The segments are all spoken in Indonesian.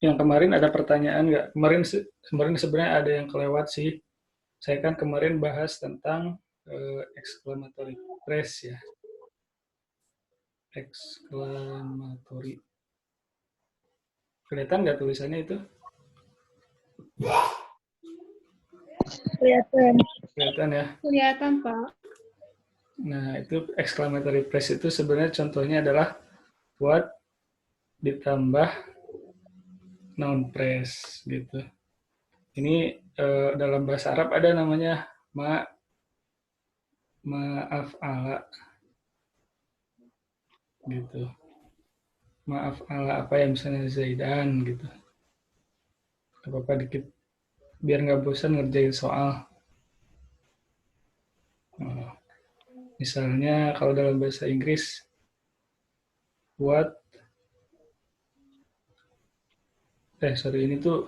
Yang kemarin ada pertanyaan nggak? Kemarin sebenarnya ada yang kelewat sih. Saya kan kemarin bahas tentang exclamatory phrase ya. Exclamatory. Kelihatan nggak tulisannya itu? Kelihatan. Kelihatan ya. Kelihatan, Pak. Nah, itu exclamatory phrase itu sebenarnya contohnya adalah what ditambah noun phrase gitu. Ini dalam bahasa Arab ada namanya maaf ala gitu. Maaf ala apa ya, misalnya Zaidan gitu. Apa-apa dikit biar nggak bosan ngerjain soal. Misalnya kalau dalam bahasa Inggris what ini tuh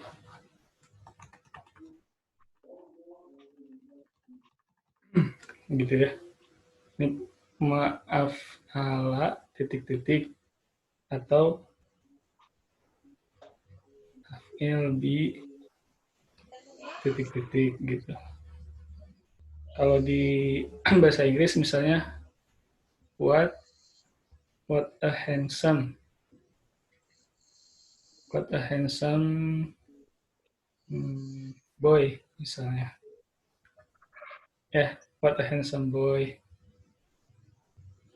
gitu ya. Ini maaf ala titik-titik atau LB titik-titik gitu. Kalau di bahasa Inggris misalnya what a handsome boy misalnya. What a handsome boy.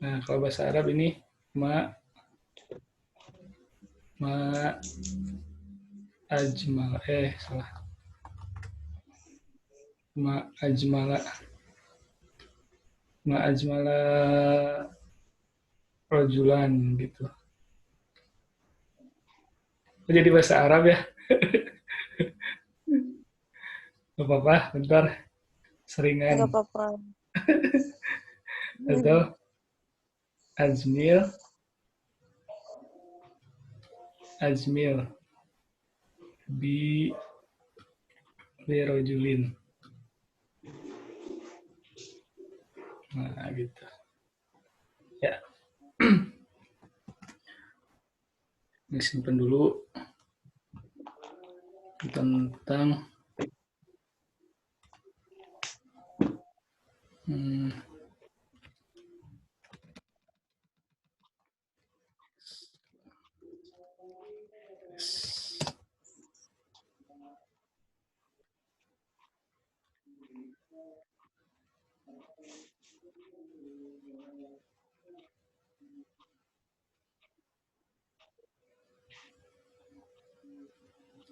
Nah, kalau bahasa Arab ini ma ajmal salah. Ma ajmala rojulan gitu. Jadi bahasa Arab ya. Gak apa-apa, bentar. Seringan. Gak apa-apa. Atau Ajmil bi rojulin. Nah, gitu. Ya. Ini simpan dulu tentang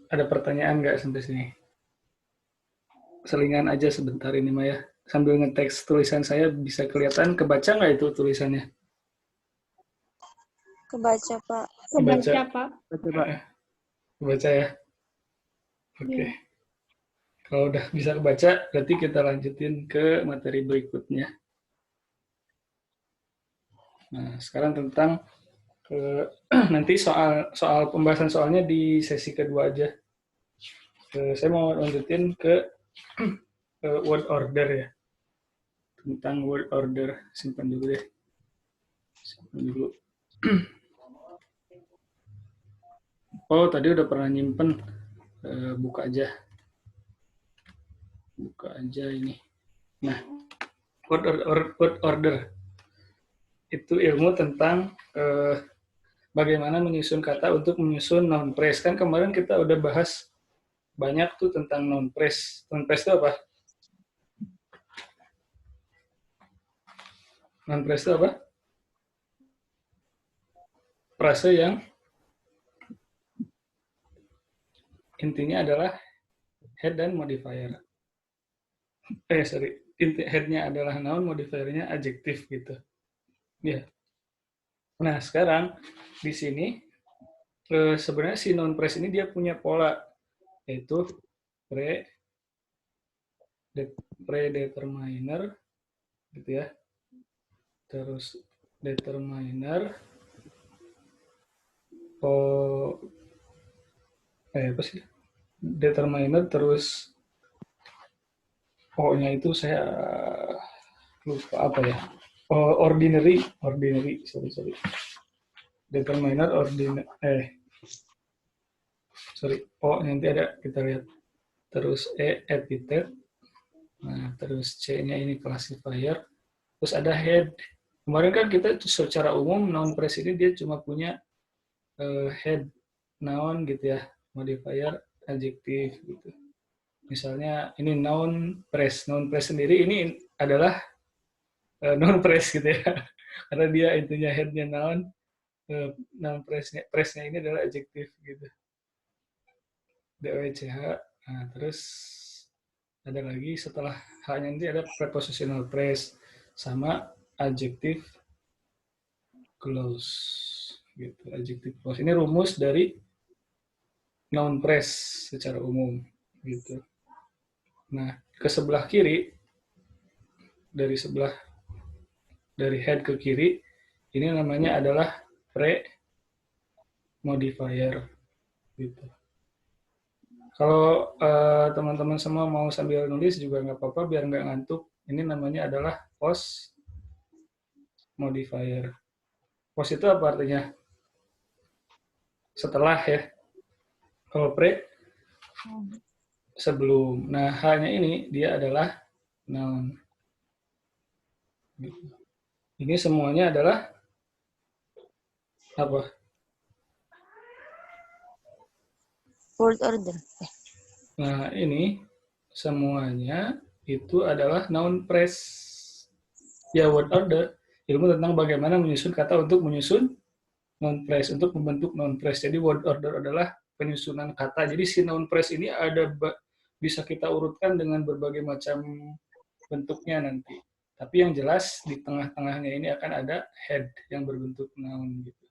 ada pertanyaan nggak sampai sini? Selingan aja sebentar ini Maya. Sambil ngeteks tulisan saya bisa kelihatan, kebaca nggak itu tulisannya? Kebaca, Pak. Kebaca, Pak. Kebaca ya? Oke. Okay. Kalau udah bisa kebaca, berarti kita lanjutin ke materi berikutnya. Nah, sekarang tentang nanti soal pembahasan soalnya di sesi kedua aja. Saya mau lanjutin ke word order ya. Tentang word order, simpan dulu deh. Simpan dulu. Oh, tadi udah pernah nyimpen. Buka aja. Buka aja ini. Nah, word order. Itu ilmu tentang bagaimana menyusun kata untuk menyusun noun phrase. Kan kemarin kita udah bahas banyak tuh tentang noun phrase. Noun phrase itu apa? Noun phrase itu apa? Frase yang intinya adalah head dan modifier. Headnya adalah noun, modifiernya adjektif gitu. Ya. Nah, sekarang di sini sebenarnya si noun phrase ini dia punya pola, yaitu predeterminer gitu ya. Terus determiner apa sih? Determiner terus pokoknya itu saya lupa apa ya. Ordinary, sorry. Determiner sorry, O nanti ada kita lihat. Terus E epithet. Nah, terus C-nya ini classifier. Terus ada head. Kemarin kan kita secara umum noun phrase ini dia cuma punya head noun gitu ya, modifier, adjektif gitu. Misalnya ini noun phrase. Noun phrase sendiri ini adalah noun phrase gitu ya. Karena dia intinya headnya noun, noun phrase-nya ini adalah adjektif gitu. DOECH. Nah, terus ada lagi setelah H-nya nanti ada prepositional phrase sama adjective clause gitu. Adjective clause ini rumus dari noun phrase secara umum gitu. Nah, ke sebelah kiri dari head ke kiri ini namanya adalah pre modifier gitu. Kalau teman-teman semua mau sambil nulis juga nggak apa-apa biar nggak ngantuk. Ini namanya adalah post modifier. Post itu apa artinya? Setelah ya. Kalau pre sebelum. Nah, H-nya ini dia adalah noun. Ini semuanya adalah apa? Word order. Nah, ini semuanya itu adalah noun phrase. Ya, word order. Ilmu tentang bagaimana menyusun kata untuk menyusun noun phrase, untuk membentuk noun phrase. Jadi, word order adalah penyusunan kata. Jadi, si noun phrase ini ada bisa kita urutkan dengan berbagai macam bentuknya nanti. Tapi yang jelas di tengah-tengahnya ini akan ada head yang berbentuk noun gitu.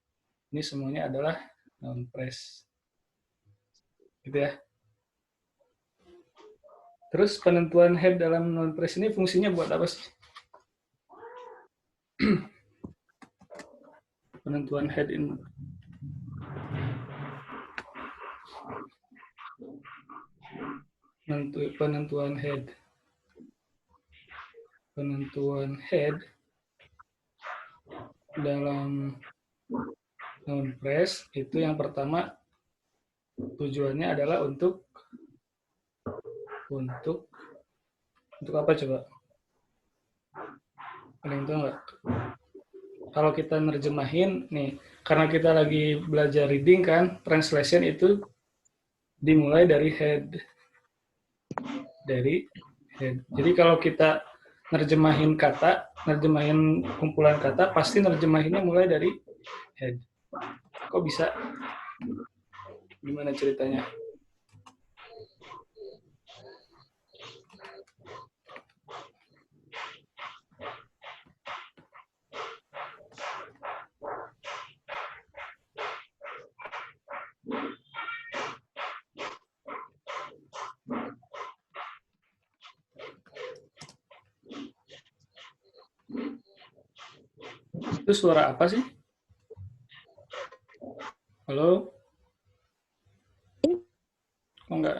Ini semuanya adalah noun phrase. Gitu ya. Terus penentuan head dalam noun phrase ini fungsinya buat apa sih? Penentuan head ini. Penentuan head. Penentuan head dalam noun phrase itu yang pertama tujuannya adalah untuk apa coba? Ada yang tahu nggak? Kalau kita nerjemahin nih, karena kita lagi belajar reading kan, translation itu dimulai dari head. Jadi kalau kita nerjemahin kata, nerjemahin kumpulan kata, pasti nerjemahinnya mulai dari head. Kok bisa? Gimana ceritanya? Itu suara apa sih? Halo? Kok nggak?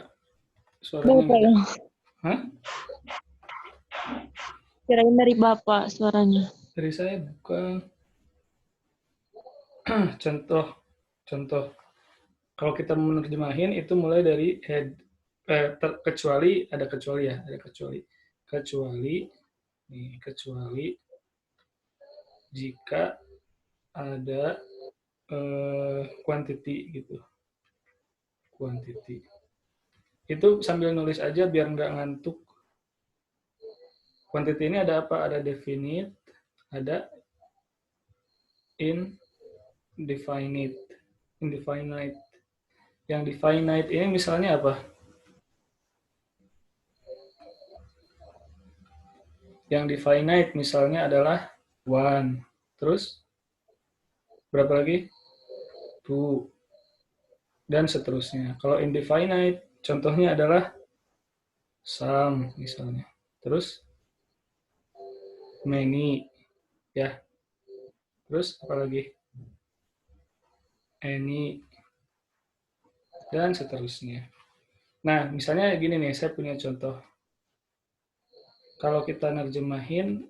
Suaranya nggak ada. Hah? Kirain dari Bapak suaranya. Dari saya bukan. Contoh. Kalau kita menerjemahin itu mulai dari head. Kecuali ya. Kecuali jika ada quantity gitu. Quantity. Itu sambil nulis aja biar nggak ngantuk. Quantity ini ada apa? Ada definite, ada indefinite. Yang definite ini misalnya apa? Yang definite misalnya adalah one. Terus berapa lagi? Two. Dan seterusnya. Kalau indefinite, contohnya adalah some misalnya. Terus many, ya. Terus apa lagi? Any, dan seterusnya. Nah, misalnya gini nih, saya punya contoh. Kalau kita nerjemahin,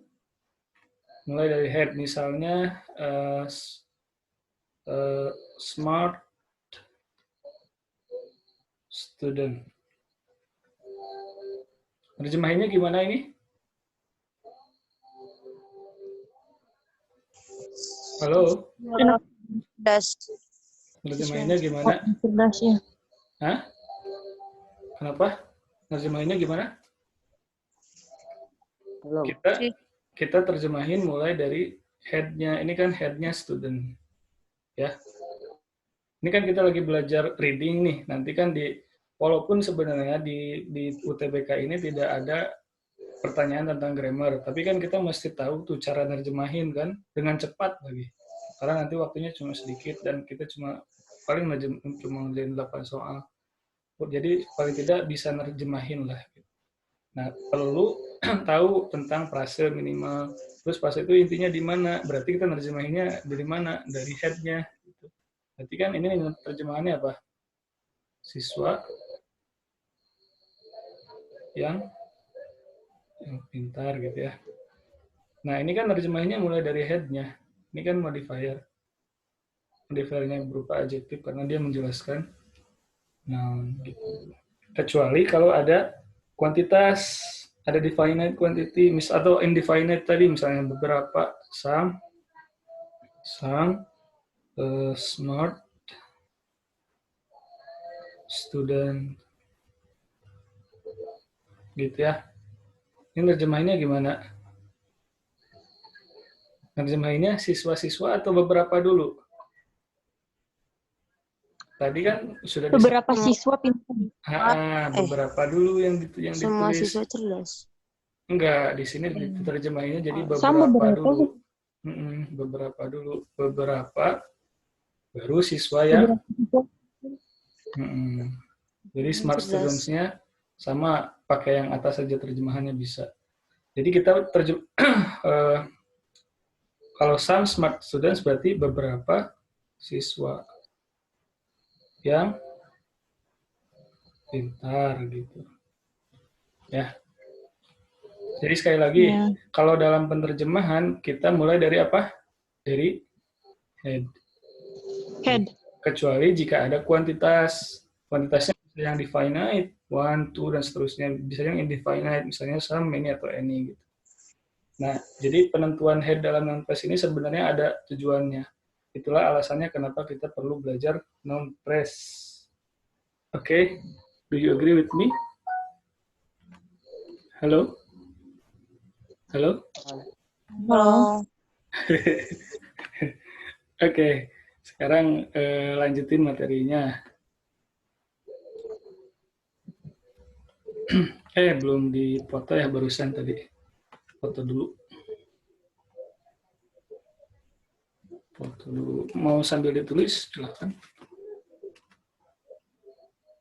mulai dari head, misalnya smart student. Terjemahinnya gimana ini? Halo? Das. Terjemahinnya gimana? Cerdas ya. Hah? Kenapa? Terjemahinnya gimana? Belum. Kita terjemahin mulai dari head-nya. Ini kan head-nya student. Ya. Ini kan kita lagi belajar reading nih. Nanti kan walaupun sebenarnya di UTBK ini tidak ada pertanyaan tentang grammar, tapi kan kita mesti tahu tuh cara nerjemahin kan dengan cepat lagi. Karena nanti waktunya cuma sedikit dan kita paling cuma ngerjain 8 soal. Jadi paling tidak bisa nerjemahin lah. Nah, perlu tahu tentang frase minimal. Terus frase itu intinya di mana? Berarti kita nerjemahinnya dari mana? Dari head-nya. Berarti kan ini terjemahannya apa? Siswa yang pintar gitu ya. Nah, ini kan terjemahannya mulai dari head-nya. Ini kan modifier. Modifiernya berupa adjektif karena dia menjelaskan noun gitu. Kecuali kalau ada kuantitas, ada definite quantity atau indefinite tadi, misalnya beberapa, some smart student gitu ya. Ini terjemahinnya gimana? Terjemahinnya siswa-siswa atau beberapa dulu? Tadi kan sudah Beberapa siswa pintar. beberapa dulu yang Semua ditulis. siswa cerdas. Enggak, di sini terjemahinnya jadi Sama beberapa beberapa. dulu. Beberapa dulu. Beberapa baru siswa yang jadi smart students-nya sama pakai yang atas saja terjemahannya bisa. Jadi kita kalau some smart students berarti beberapa siswa yang pintar gitu. Ya. Jadi sekali lagi, kalau dalam penerjemahan kita mulai dari apa? Dari head. Kecuali jika ada kuantitas. Kuantitasnya bisa yang definite, 1, 2, dan seterusnya. Bisa yang indefinite, misalnya some, many, atau any. Gitu. Nah, jadi penentuan head dalam noun phrase ini sebenarnya ada tujuannya. Itulah alasannya kenapa kita perlu belajar noun phrase. Oke, do you agree with me? Halo? Halo? Halo. Oke, sekarang lanjutin materinya. Belum dipoto ya barusan tadi. Foto dulu. Foto dulu. Mau sambil ditulis, silakan.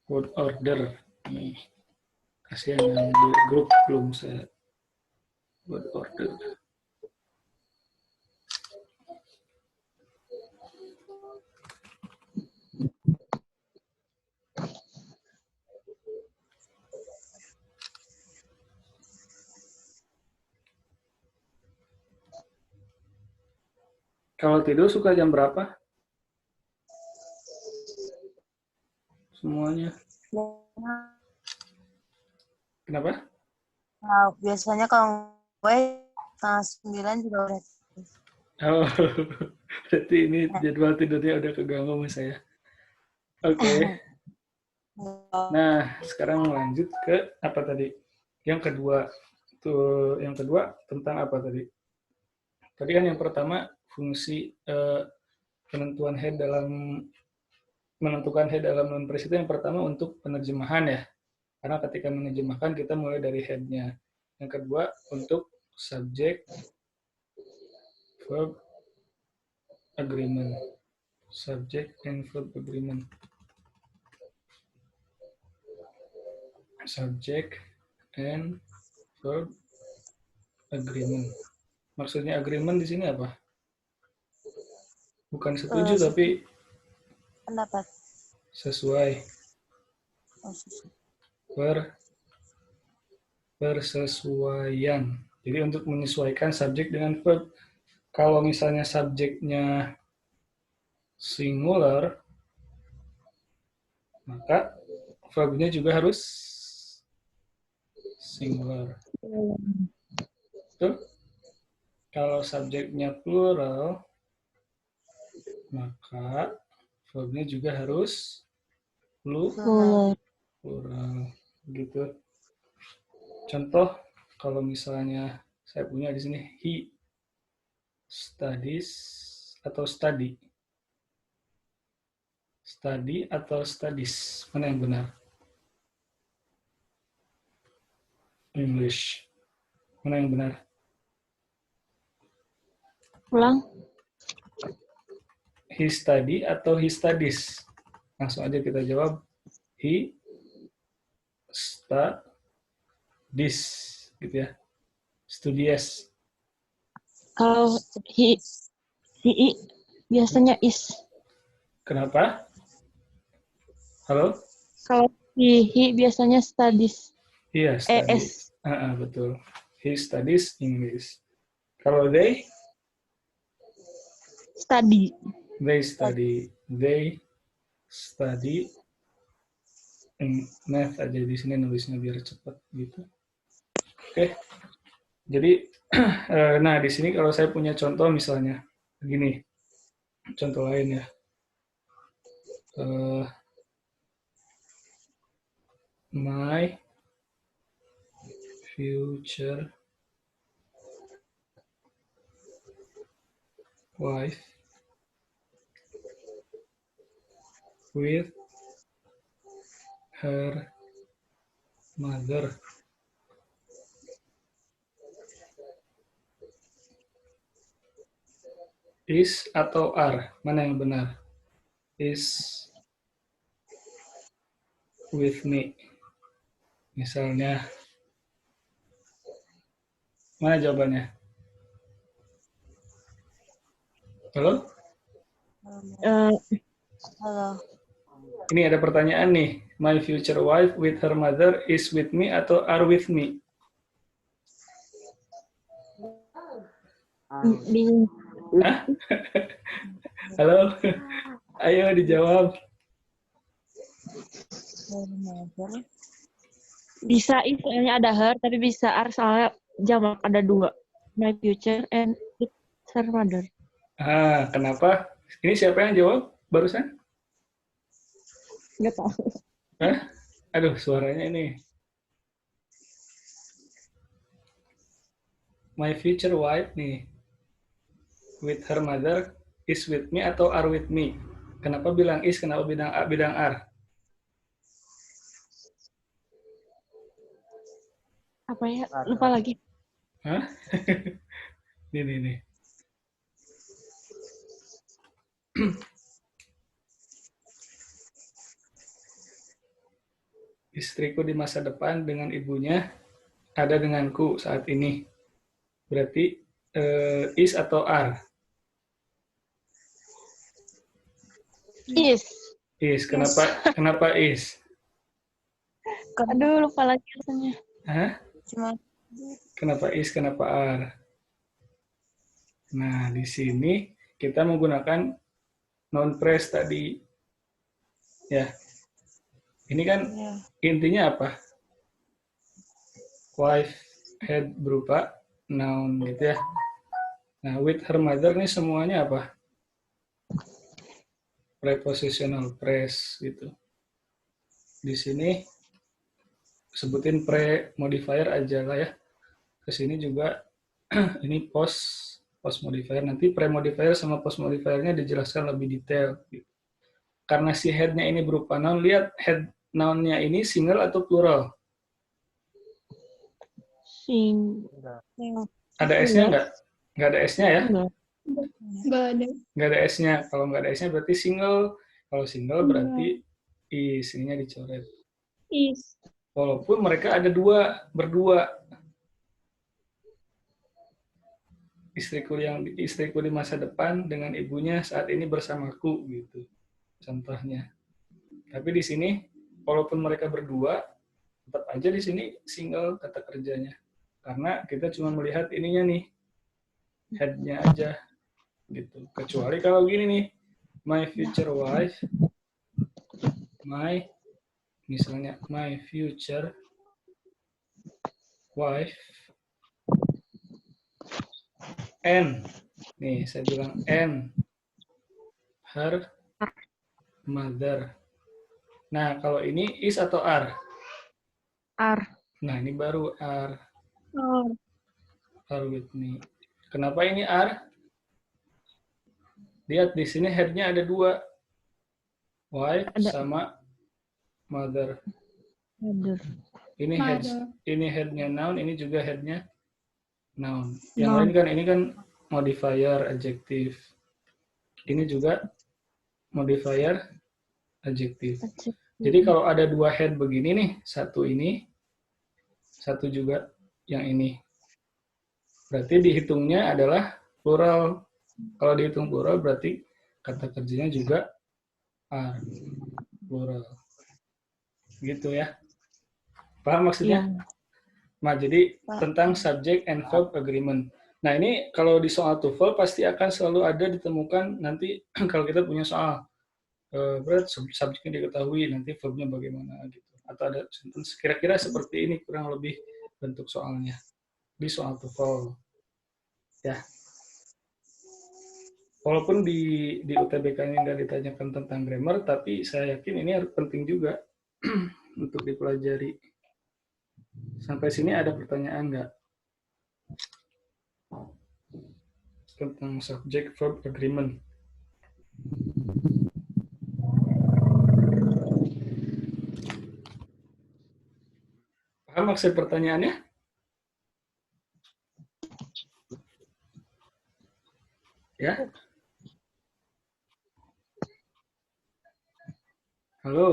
Word order. Nih. Kasihan yang di grup belum saya word order. Kalau tidur suka jam berapa? Semuanya. Kenapa? Nah, biasanya kalau gue setengah 9 juga udah. Oh, berarti ini jadwal tidurnya udah keganggu sama saya. Oke. Nah, sekarang lanjut ke apa tadi? Yang kedua. Tuh, yang kedua tentang apa tadi? Tadi kan yang pertama fungsi menentukan head dalam noun phrase itu yang pertama untuk penerjemahan ya. Karena ketika menerjemahkan kita mulai dari head-nya. Yang kedua untuk subject verb agreement. Subject and verb agreement. Subject and verb agreement. Maksudnya agreement di sini apa? Bukan setuju tapi pendapat. Sesuai. Persesuaian. Jadi untuk menyesuaikan subjek dengan verb. Kalau misalnya subjeknya singular, maka Verbnya juga harus singular. Betul? Kalau subjeknya plural, maka verbnya juga harus Plural. plural. Gitu. Contoh, kalau misalnya saya punya di sini he studies atau study. Study atau studies, mana yang benar? English. Mana yang benar? Ulang. He study atau he studies? Langsung aja kita jawab. He studies, gitu ya. Studies. Kalau he biasanya is. Kenapa? Halo? Kalau he biasanya studies. Iya, studies. Es. Betul. He studies English. Kalau they? Study. They study. They study math aja di sini nulisnya biar cepat gitu. Oke. Jadi nah di sini kalau saya punya contoh misalnya begini. Contoh lain ya. My future wife with her mother is atau are? Mana yang benar? Is with me. Misalnya, mana jawabannya? Halo? Halo. Ini ada pertanyaan nih. My future wife with her mother is with me atau are with me? Bingung. Hah? Halo? Ayo dijawab. Bisa is soalnya ada her, tapi bisa are soalnya jamak ada dua. My future and it's her mother. Kenapa? Ini siapa yang jawab barusan? Nggak tahu. Hah? Aduh, suaranya ini. My future wife nih, with her mother is with me atau are with me? Kenapa bilang is, kenapa bilang are? Apa ya? Lupa lagi. Hah? Nih. Istriku di masa depan dengan ibunya ada denganku saat ini. Berarti is atau are? Is. Is. Kenapa is? Aduh, lupa lagi rasanya. Hah? Cuma Kenapa is, kenapa are? Nah, di sini kita menggunakan noun phrase tadi. Ya. Ini kan intinya apa? Wife head berupa noun gitu ya. Nah, with her mother nih semuanya apa? Prepositional phrase gitu. Di sini sebutin pre-modifier aja lah ya. Kesini juga ini post modifier. Nanti pre-modifier sama post modifiernya dijelaskan lebih detail. Gitu. Karena si head-nya ini berupa noun, lihat head noun-nya ini single atau plural? Ada S-nya nggak? Nggak ada S-nya ya? Nggak ada. Nggak ada S-nya. Kalau nggak ada S-nya berarti single. Kalau single berarti is, ininya dicoret. Is. Walaupun mereka ada berdua. Istriku di masa depan dengan ibunya saat ini bersamaku gitu. Contohnya. Tapi di sini walaupun mereka berdua, tetap aja di sini single kata kerjanya. Karena kita cuma melihat ininya nih, head-nya aja gitu. Kecuali kalau gini nih, my future wife, my Misalnya my future wife and, nih saya bilang and her mother. Nah, kalau ini is atau are? Are. Nah, ini baru are. Oh. Are with me. Kenapa ini are? Lihat di sini head-nya ada dua. Wife Ada. sama mother. Mother. Ini head-nya noun, ini juga head-nya noun. Yang Noun. lain kan ini kan modifier adjektif. Ini juga modifier adjektif. Jadi kalau ada dua head begini nih, satu ini, satu juga yang ini. Berarti dihitungnya adalah plural. Kalau dihitung plural berarti kata kerjanya juga are. Plural. Gitu ya. Paham maksudnya? Iya. Nah, jadi tentang subject and verb agreement. Nah, ini kalau di soal TOEFL pasti akan selalu ada ditemukan nanti kalau kita punya soal. Berat subjeknya diketahui, nanti verbnya bagaimana gitu. Atau ada sentence kira-kira seperti ini kurang lebih bentuk soalnya di soal TOEFL. Ya. Walaupun di UTBK ini nggak ditanyakan tentang grammar, tapi saya yakin ini harus penting juga untuk dipelajari. Sampai sini ada pertanyaan nggak? Tentang subject verb agreement. Paham maksud pertanyaannya? Ya? Halo?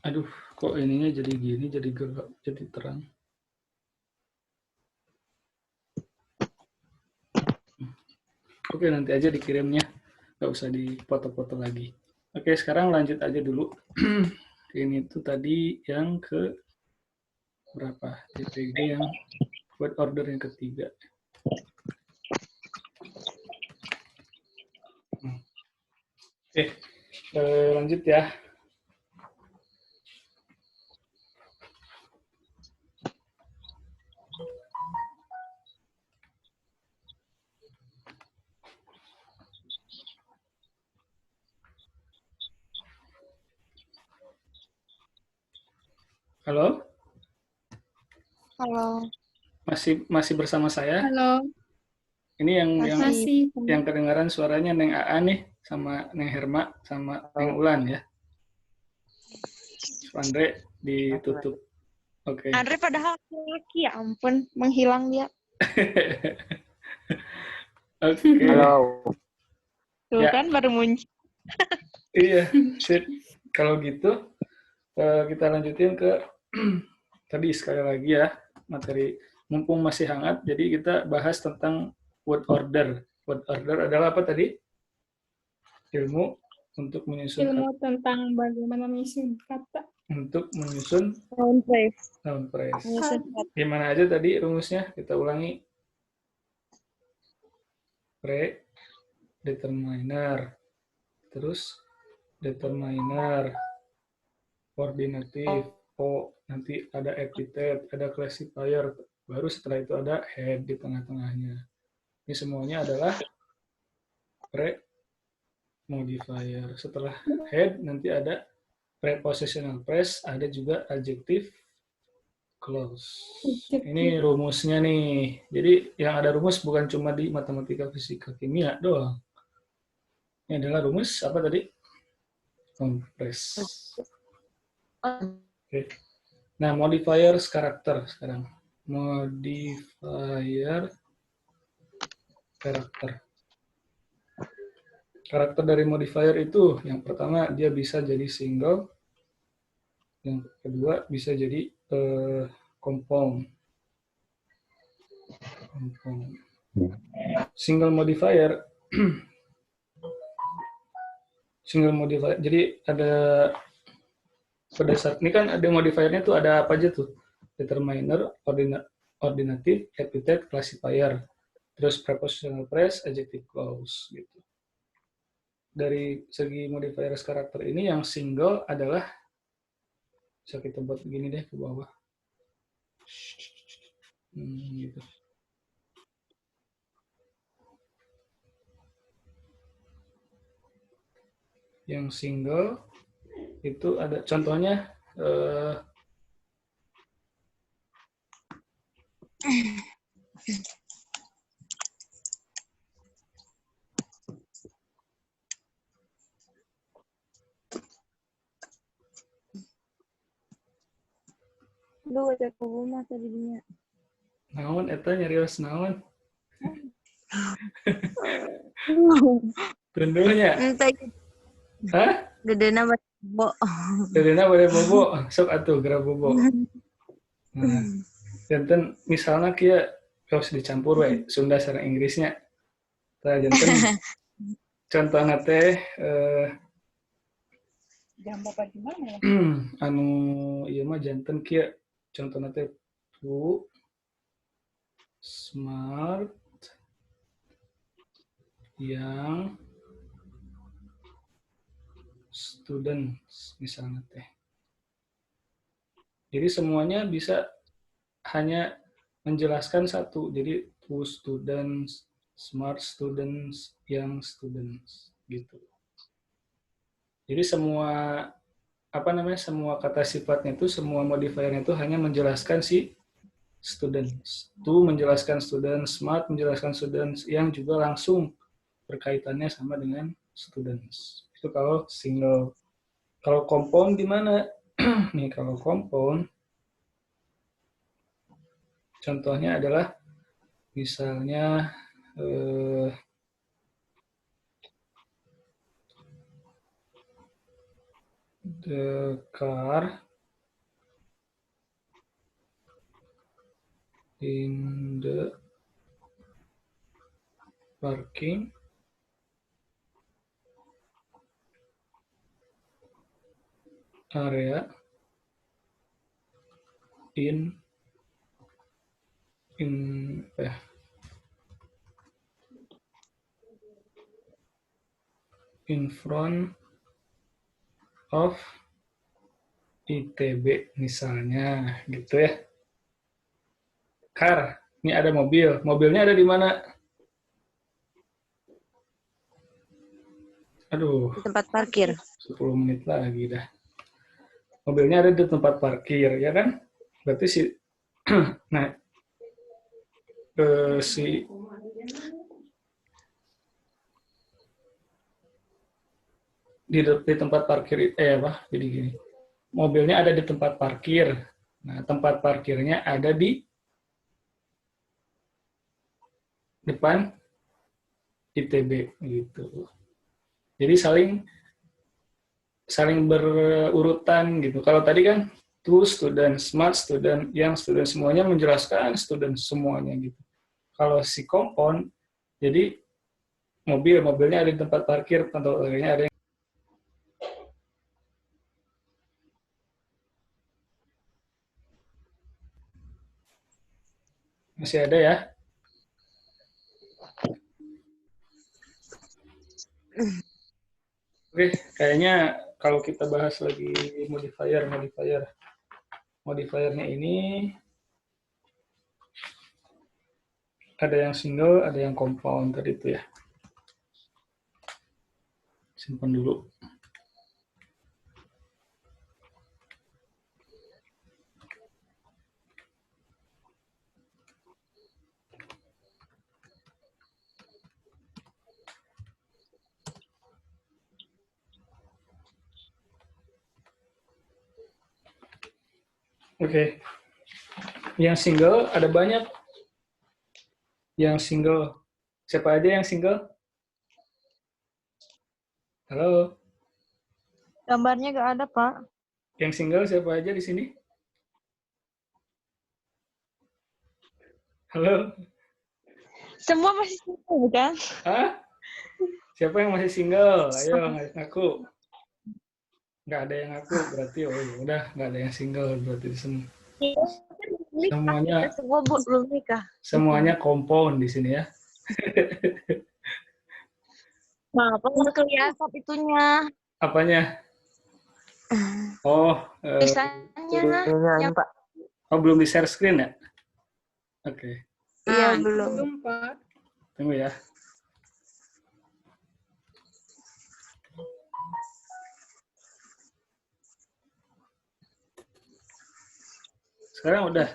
Aduh, kok ininya jadi gini, jadi gelap, jadi terang. Oke, nanti aja dikirimnya. Nggak usah dipoto-foto lagi. Oke, sekarang lanjut aja dulu. Ini tuh tadi yang ke berapa? TPG yang word order yang ketiga. Oke, lanjut ya. Halo? Halo. Masih bersama saya? Halo. Ini Masih. yang kedengaran suaranya Neng AA nih, sama Neng Herma, sama Neng Ulan ya. Andre ditutup. Oke. Andre padahal laki, ya ampun, menghilang dia. Oke. Halo. Tuh Ya. kan baru muncul. Iya, sip. Kalau gitu kita lanjutin ke tadi sekali lagi ya materi mumpung masih hangat. Jadi kita bahas tentang word order. Word order adalah apa tadi? Ilmu untuk menyusun Ilmu tentang bagaimana menyusun kata. untuk menyusun Noun phrase. noun phrase. Menyusun kata. Gimana aja tadi rumusnya? Kita ulangi. Pre-determiner. Terus determiner. Koordinatif. Nanti ada epithet, ada classifier. Baru setelah itu ada head di tengah-tengahnya. Ini semuanya adalah pre-modifier. Setelah head nanti ada prepositional phrase, ada juga adjective clause. Ini rumusnya nih. Jadi yang ada rumus bukan cuma di matematika, fisika, kimia doang. Ini adalah rumus apa tadi? Noun phrase. Oke. Nah, modifiers karakter sekarang. Modifier karakter. Karakter dari modifier itu yang pertama dia bisa jadi single, yang kedua bisa jadi compound. Single modifier jadi ada berdasar ini kan ada modifiernya tuh ada apa aja tuh? Determiner, ordinative, epithet, classifier, terus prepositional phrase, adjective clause gitu. dari segi modifiers karakter ini yang single adalah, bisa kita buat begini deh ke bawah. Gitu. Yang single itu ada contohnya Lu cek rumah tadinya. naon eta nyarios naon tentunya. Entah Hah? gedena bobo. Dedena boleh bobo, sok atuh gerak bobo. Nah, janten misalnya kia harus dicampur we Sunda sareng Inggrisnya. Tah janten contohna teh Jam bapak gimana ya? anu ieu mah janten kia contohna teh tu smart yang students misalnya teh. Jadi semuanya bisa hanya menjelaskan satu. Jadi to students, smart students, young students gitu. Jadi semua semua kata sifatnya itu, semua modifiernya itu hanya menjelaskan si students. To menjelaskan students, smart menjelaskan students, yang juga langsung berkaitannya sama dengan students. Itu kalau single. Kalau compound gimana? Nih kalau compound, contohnya adalah misalnya the car in the parking area in front of ITB misalnya gitu ya. Car, ini ada mobil. Mobilnya ada di mana? Aduh, Di tempat parkir. 10 menit lagi dah. Mobilnya ada di tempat parkir, ya kan? Berarti nah, di tempat parkir jadi gini. Mobilnya ada di tempat parkir. Nah, tempat parkirnya ada di depan ITB gitu. Jadi saling berurutan gitu. Kalau tadi kan to student, smart student, young student, semuanya menjelaskan student semuanya gitu. Kalau si compound, jadi mobilnya ada di tempat parkir, tempat parkirnya ada masih ada ya. Oke, kayaknya kalau kita bahas lagi modifiernya ini ada yang single, ada yang compound tadi itu ya. Simpan dulu. Oke. Yang single ada banyak. Yang single. Siapa aja yang single? Halo. Gambarnya gak ada, Pak. Yang single siapa aja di sini? Halo. Semua masih single, bukan? Hah? Siapa yang masih single? Ayo ngaku. Nggak ada yang ngaku berarti udah nggak ada yang single berarti di sini. Semuanya Semua belum nikah. semuanya compound di sini ya. Apa udah kelihatan itunya. Apanya? Oh, Tulisannya. Dengan Pak. belum di-share screen ya? Oke, Iya, Nah, belum. Belum, Pak. tunggu ya. Sekarang udah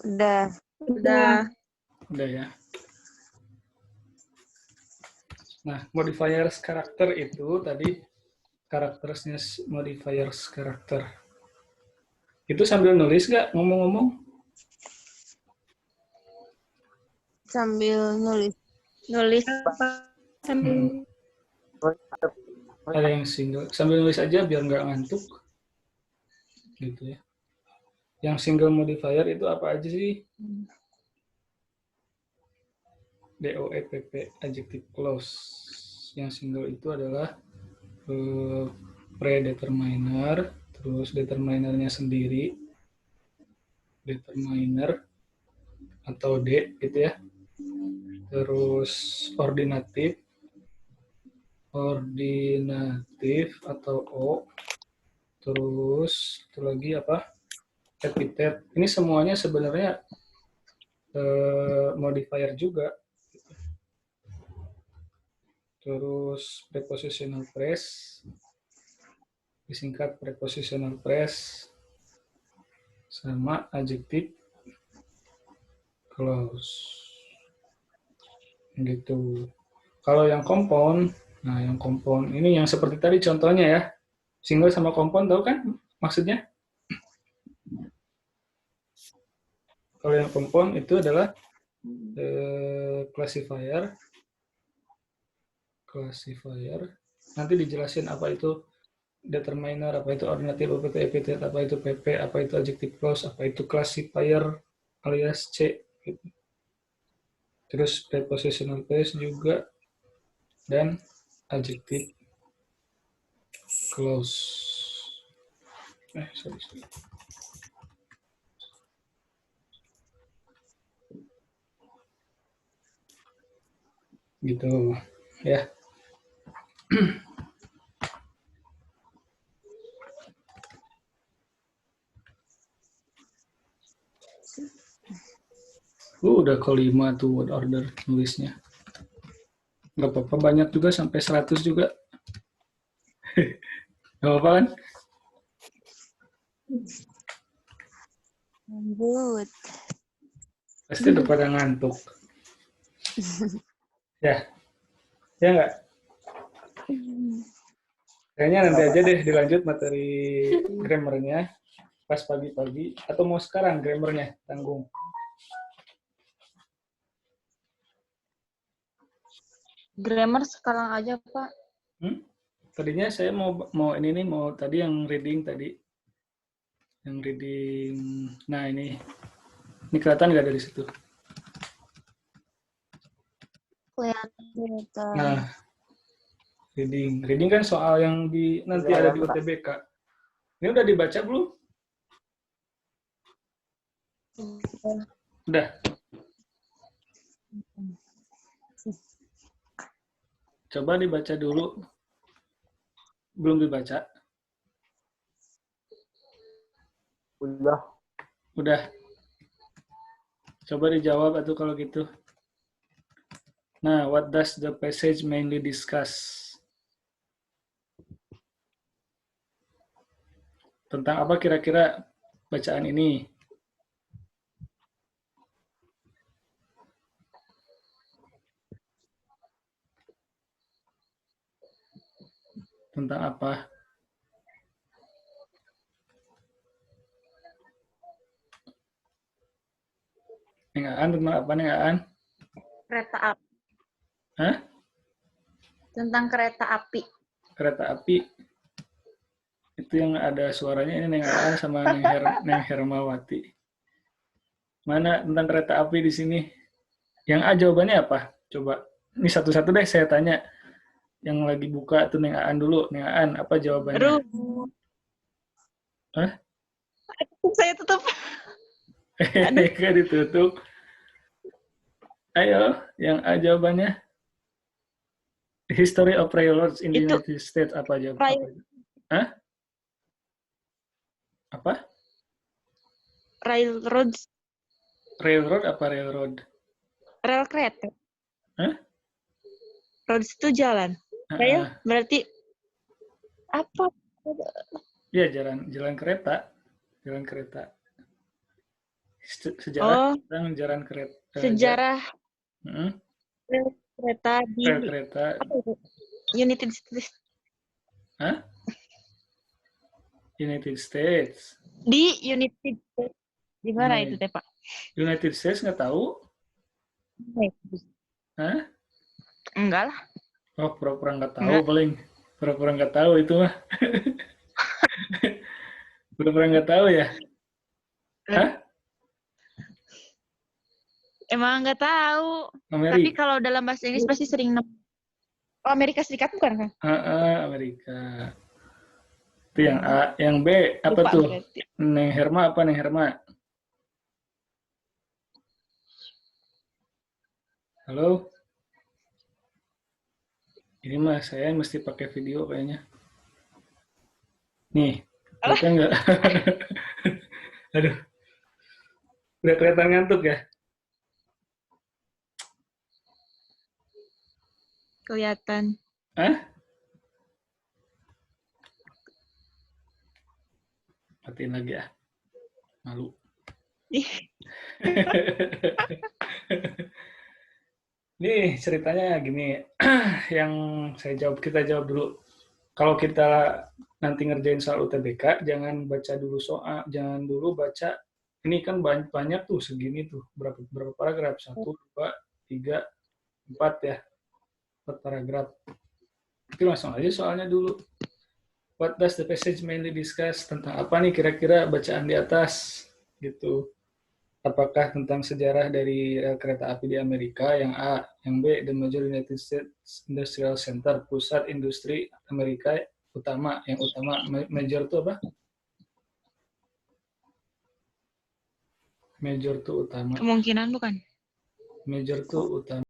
Udah. udah. ya. Nah, modifiers karakter itu tadi karakternya modifiers karakter. Itu sambil nulis nggak ngomong-ngomong? Sambil nulis. Nulis. Sambil Ada yang single. Sambil nulis aja biar nggak ngantuk. Gitu ya. Yang single modifier itu apa aja sih? DOEPP, adjective clause. Yang single itu adalah predeterminer, terus determinernya sendiri, determiner atau D gitu ya. Terus ordinatif atau O. Terus itu lagi apa? Epithet. Ini semuanya sebenarnya modifier juga. Terus prepositional phrase, disingkat prepositional phrase, sama adjective clause. Gitu. Kalau yang compound, nah yang compound ini yang seperti tadi contohnya ya, single sama compound, tahu kan maksudnya? Kalau yang compound itu adalah classifier. Nanti dijelasin apa itu determiner, apa itu ordinatif, apa itu epithet, apa itu PP, apa itu adjective clause, apa itu classifier alias C. Gitu. Terus prepositional phrase juga, dan adjective clause. Sorry. Gitu ya. Udah ke-5 tuh word order nulisnya. Nggak apa-apa, banyak juga sampai 100 juga. Nggak apa-apa kan? Lanjut. Pasti udah pada ngantuk. Ya nggak? Kayaknya nanti aja deh dilanjut materi grammarnya pas pagi-pagi. Atau mau sekarang grammarnya, tanggung. Grammar sekarang aja, Pak. Tadinya saya mau ini nih, mau tadi yang reading tadi. Yang reading, nah ini kelihatan nggak dari situ? Kelihatan. Nah, reading kan soal yang nanti ada di UTBK. Ini udah dibaca belum? Udah. Coba dibaca dulu. Belum dibaca? Udah. Coba dijawab atau kalau gitu. Nah, what does the passage mainly discuss? Tentang apa kira-kira bacaan ini? Tentang apa? Nengaan, tentang apa nengaan? Kereta api. Hah? Tentang kereta api. Kereta api. Itu yang ada suaranya ini nengaan sama Neng Hermawati. Mana tentang kereta api di sini? Yang A jawabannya apa? Coba. Ini satu-satu deh saya tanya. Yang lagi buka tuh Neng Aan dulu. Neng Aan, apa jawabannya? Aduh. Hah? Saya tutup. Nggak ditutup. Ayo, yang A jawabannya. History of railroads in the Itu United States apa aja? rail, Apa? Hah? Apa? railroads, Railroad apa railroad? rel kereta. Hah? Roads itu jalan. Rail berarti apa? Iya, jalan kereta. Jalan kereta. Sejarah Oh, tentang jalan kereta. sejarah Heeh. rel kereta di Rel kereta. apa itu? United States. Hah? United States. Di United States. Di mana Nih. itu teh, Pak? United States nggak tahu? Hah? Enggak lah. Oh, pura-pura nggak tahu Nggak. paling. Pura-pura nggak tahu itu mah. Pura-pura nggak tahu ya? Hah? Emang nggak tahu. Tapi Amerika. kalau dalam bahasa Inggris pasti sering Oh, Amerika Serikat bukan kan? Amerika. Itu yang A. Yang B apa Lupa tuh? berarti. Neng Herma apa Neng Herma? Halo? Ini mah saya mesti pakai video kayaknya. Nih, kelihatan nggak? Aduh, udah kelihatan ngantuk ya? Kelihatan. Hah? Matiin lagi ya. Malu. Nih ceritanya gini, yang kita jawab dulu. Kalau kita nanti ngerjain soal UTBK, jangan baca dulu soal, jangan dulu baca. Ini kan banyak tuh segini tuh, berapa paragraf? 1, 2, 3, 4 ya, 4 paragraf. Tapi langsung aja soalnya dulu. What does the passage mainly discuss? Tentang apa nih kira-kira bacaan di atas gitu. Apakah tentang sejarah dari rel kereta api di Amerika, yang A. Yang B, the major United States Industrial Center, pusat industri Amerika utama. Yang utama, major itu apa? Major itu utama. Kemungkinan bukan. Major itu utama.